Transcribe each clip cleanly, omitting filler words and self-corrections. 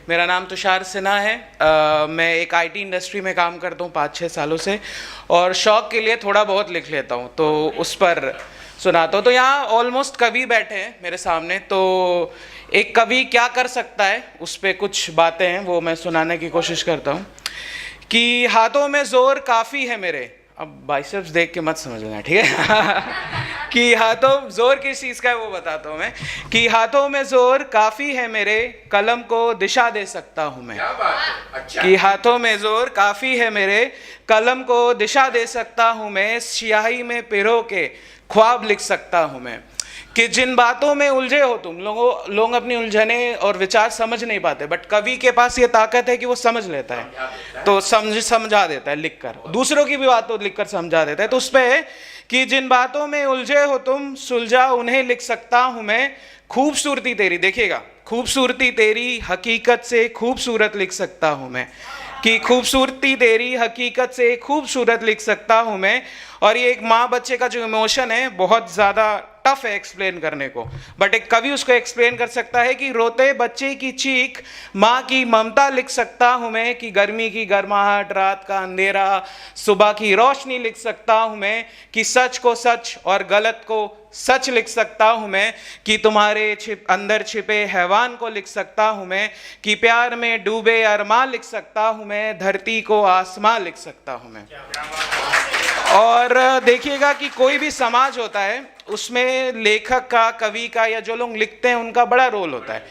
मेरा नाम तुषार सिन्हा है। मैं एक आईटी इंडस्ट्री में काम करता हूँ 5-6 सालों से, और शौक के लिए थोड़ा बहुत लिख लेता हूँ, तो उस पर सुनाता हूँ। तो यहाँ ऑलमोस्ट कवि बैठे हैं मेरे सामने, तो एक कवि क्या कर सकता है उस पर कुछ बातें हैं, वो मैं सुनाने की कोशिश करता हूँ। कि हाथों में जोर काफ़ी है मेरे, अब बाइसेप्स देख के मत समझ लेना, ठीक है। कि हाथों जोर किस चीज़ का है वो बताता हूँ मैं। कि हाथों में जोर काफ़ी है मेरे, कलम को दिशा दे सकता हूँ मैं। क्या बात है, अच्छा। कि हाथों में जोर काफ़ी है मेरे, कलम को दिशा दे सकता हूँ मैं, स्याही में पिरो के ख्वाब लिख सकता हूँ मैं। कि जिन बातों में उलझे हो तुम लोग अपनी उलझने और विचार समझ नहीं पाते, बट कवि के पास ये ताकत है कि वो समझ लेता है, तो समझा देता है लिखकर, दूसरों की भी बातों लिखकर समझा देता है। तो उस पे कि जिन बातों में उलझे हो तुम, सुलझा उन्हें लिख सकता हूं मैं। खूबसूरती तेरी, देखिएगा, खूबसूरती तेरी हकीकत से खूबसूरत लिख सकता हूं मैं। कि खूबसूरती तेरी हकीकत से खूबसूरत लिख सकता हूं मैं। और ये एक माँ बच्चे का जो इमोशन है बहुत ज़्यादा टफ है एक्सप्लेन करने को, बट एक कवि उसको एक्सप्लेन कर सकता है। कि रोते बच्चे की चीख माँ की ममता लिख सकता हूँ मैं। कि गर्मी की गर्माहट, रात का अंधेरा, सुबह की रोशनी लिख सकता हूँ मैं। कि सच को सच और गलत को सच लिख सकता हूँ मैं। कि तुम्हारे अंदर छिपे हैवान को लिख सकता हूँ मैं। कि प्यार में डूबे अरमान लिख सकता हूँ मैं, धरती को आसमां लिख सकता हूँ मैं। और देखिएगा कि कोई भी समाज होता है उसमें लेखक का, कवि का, या जो लोग लिखते हैं उनका बड़ा रोल होता है,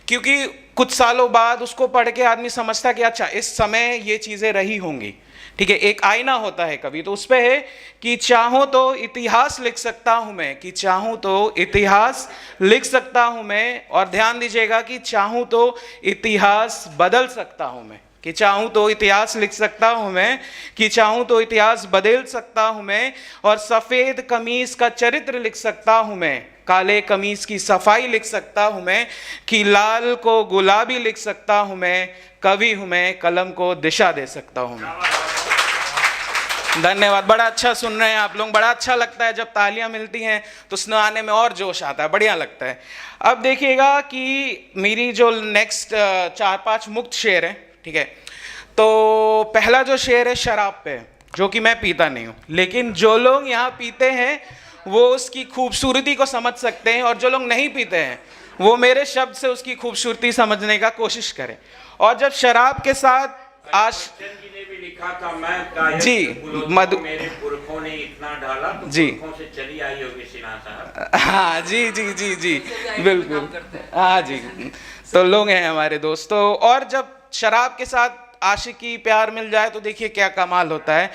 क्योंकि कुछ सालों बाद उसको पढ़ के आदमी समझता है कि अच्छा इस समय ये चीज़ें रही होंगी, ठीक है। एक आईना होता है कवि, तो उस पर है कि चाहूँ तो इतिहास लिख सकता हूँ मैं। कि चाहूँ तो इतिहास लिख सकता हूँ मैं। और ध्यान दीजिएगा कि चाहूँ तो इतिहास बदल सकता हूँ मैं। कि चाहूँ तो इतिहास लिख सकता हूँ मैं। कि चाहूँ तो इतिहास बदल सकता हूँ मैं। और सफ़ेद कमीज का चरित्र लिख सकता हूँ मैं, काले कमीज की सफाई लिख सकता हूँ मैं। कि लाल को गुलाबी लिख सकता हूँ मैं, कवि हूँ मैं, कलम को दिशा दे सकता हूँ मैं। धन्यवाद। बड़ा अच्छा सुन रहे हैं आप लोग, बड़ा अच्छा लगता है जब तालियां मिलती हैं तो सुनाने में और जोश आता है, बढ़िया लगता है। अब देखिएगा कि मेरी जो नेक्स्ट 4-5 मुक्त शेर है, ठीक है। तो पहला जो शेर है शराब पे, जो कि मैं पीता नहीं हूँ, लेकिन जो लोग यहाँ पीते हैं वो उसकी खूबसूरती को समझ सकते हैं, और जो लोग नहीं पीते हैं वो मेरे शब्द से उसकी खूबसूरती समझने का कोशिश करें। और जब शराब के साथ ने भी लिखा था, मैं जी मधु, मेरे पुरखों ने इतना डाला तो जी पुरखों से चली आई होगी सिन्हा साहब। हाँ जी जी जी जी बिल्कुल, हाँ जी। तो लोग हैं हमारे दोस्तों। और जब शराब के साथ आशिकी प्यार मिल जाए तो देखिए क्या कमाल होता है।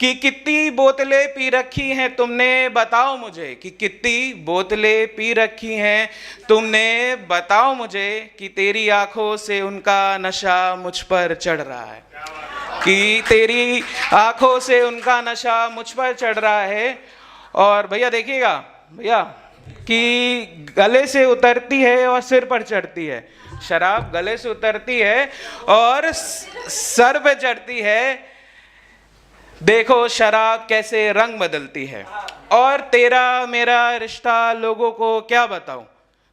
कि कितनी बोतलें पी रखी हैं तुमने बताओ मुझे। कि कितनी बोतलें पी रखी हैं तुमने बताओ मुझे। कि तेरी आंखों से उनका नशा मुझ पर चढ़ रहा है। कि तेरी आंखों से उनका नशा मुझ पर चढ़ रहा है। और भैया देखिएगा भैया कि गले से उतरती है और सिर पर चढ़ती है। शराब गले से उतरती है और सर पे चढ़ती है। देखो शराब कैसे रंग बदलती है। और तेरा मेरा रिश्ता लोगों को क्या बताऊं,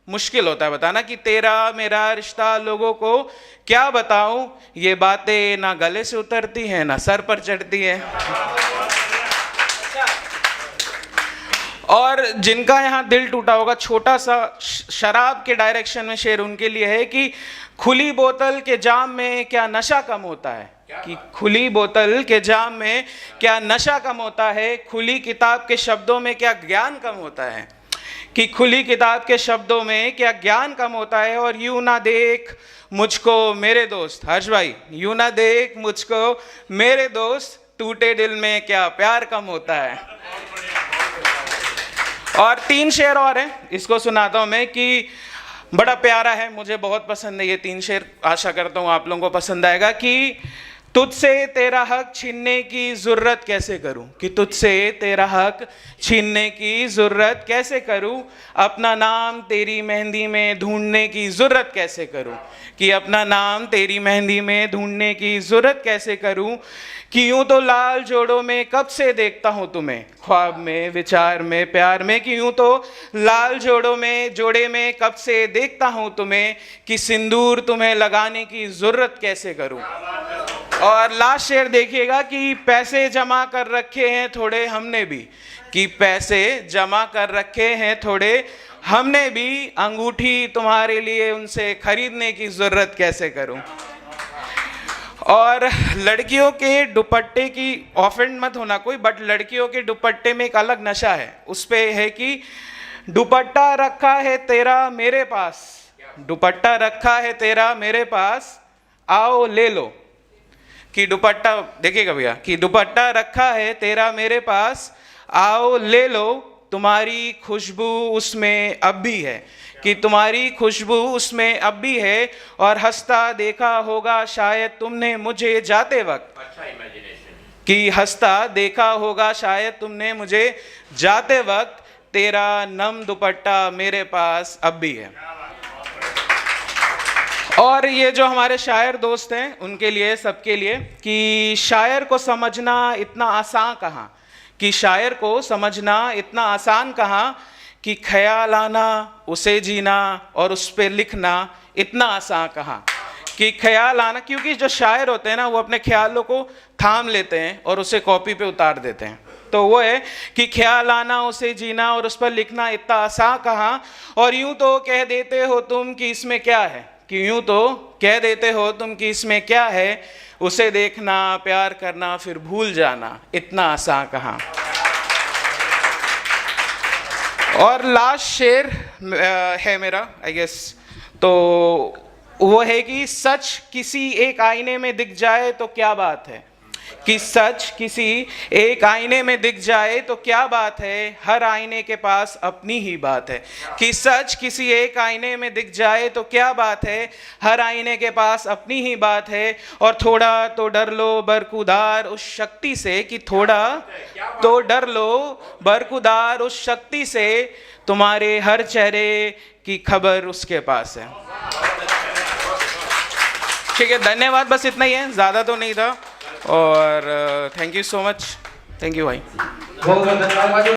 मुश्किल होता है बताना। कि तेरा मेरा रिश्ता लोगों को क्या बताऊं, ये बातें ना गले से उतरती हैं ना सर पर चढ़ती है। और जिनका यहाँ दिल टूटा होगा, छोटा सा शराब के डायरेक्शन में शेर उनके लिए है। कि खुली बोतल के जाम में क्या नशा कम होता है। कि खुली बोतल के जाम में क्या नशा कम होता है, खुली किताब के शब्दों में क्या ज्ञान कम होता है। कि खुली किताब के शब्दों में क्या ज्ञान कम होता है। और यूं ना देख मुझको मेरे दोस्त, हर्ष भाई, यूं ना देख मुझको मेरे दोस्त, टूटे दिल में क्या प्यार कम होता है। और 3 शेर और हैं, इसको सुनाता हूं मैं। कि बड़ा प्यारा है, मुझे बहुत पसंद है ये 3 शेर, आशा करता हूं आप लोगों को पसंद आएगा। कि तुझसे तेरा हक छीनने की ज़रूरत कैसे करूं, कि तुझसे तेरा हक छीनने की ज़रूरत कैसे करूं, अपना नाम तेरी मेहंदी में ढूंढने की ज़रूरत कैसे करूं, कि अपना नाम तेरी मेहंदी में ढूंढने की ज़रूरत कैसे करूं, कि यूं तो लाल जोड़ों में कब से देखता हूं तुम्हें, ख्वाब में, विचार में, प्यार में, कि यूं तो लाल जोड़े में कब से देखता हूं तुम्हें, कि सिंदूर तुम्हें लगाने की ज़रूरत कैसे करूं। और लास्ट शेर देखिएगा कि पैसे जमा कर रखे हैं थोड़े हमने भी, कि पैसे जमा कर रखे हैं थोड़े हमने भी, अंगूठी तुम्हारे लिए उनसे खरीदने की ज़रूरत कैसे करूं। और लड़कियों के दुपट्टे की, ऑफेंड मत होना कोई, बट लड़कियों के दुपट्टे में एक अलग नशा है, उस पे है कि दुपट्टा रखा है तेरा मेरे पास, दुपट्टा रखा है तेरा मेरे पास, आओ ले लो, कि दुपट्टा देखिएगा भैया, कि दुपट्टा रखा है तेरा मेरे पास, आओ ले लो, तुम्हारी खुशबू उसमें अब भी है, कि तुम्हारी खुशबू उसमें अब भी है, और हंसता देखा होगा शायद तुमने मुझे जाते वक्त, अच्छा इमेजिनेशन, कि हंसता देखा होगा शायद तुमने मुझे जाते वक्त, तेरा नम दुपट्टा मेरे पास अब भी है। और ये जो हमारे शायर दोस्त हैं उनके लिए, सबके लिए, कि शायर को समझना इतना आसान कहाँ, कि शायर को समझना इतना आसान कहाँ, कि ख्याल आना, उसे जीना और उस पर लिखना इतना आसान कहाँ, कि ख्याल आना, क्योंकि जो शायर होते हैं ना वो अपने ख्यालों को थाम लेते हैं और उसे कॉपी पे उतार देते हैं, तो वो है कि ख्याल आना, उसे जीना और उस पर लिखना इतना आसान कहाँ, और यूं तो कह देते हो तुम कि इसमें क्या है, कि यूं तो कह देते हो तुम कि इसमें क्या है, उसे देखना, प्यार करना, फिर भूल जाना इतना आसान कहाँ। और लास्ट शेर है मेरा आई गेस, तो वो है कि सच किसी एक आईने में दिख जाए तो क्या बात है, कि सच किसी एक आईने में दिख जाए तो क्या बात है, हर आईने के पास अपनी ही बात है, कि सच किसी एक आईने में दिख जाए तो क्या बात है, हर आईने के पास अपनी ही बात है, और थोड़ा तो डर लो बरखुदार उस शक्ति से, कि थोड़ा तो डर लो बरखुदार उस शक्ति से, तुम्हारे हर चेहरे की खबर उसके पास है। ठीक है, धन्यवाद, बस इतना ही है, ज़्यादा तो नहीं था। और thank you so much, thank you भाई। बहुत बहुत धन्यवाद।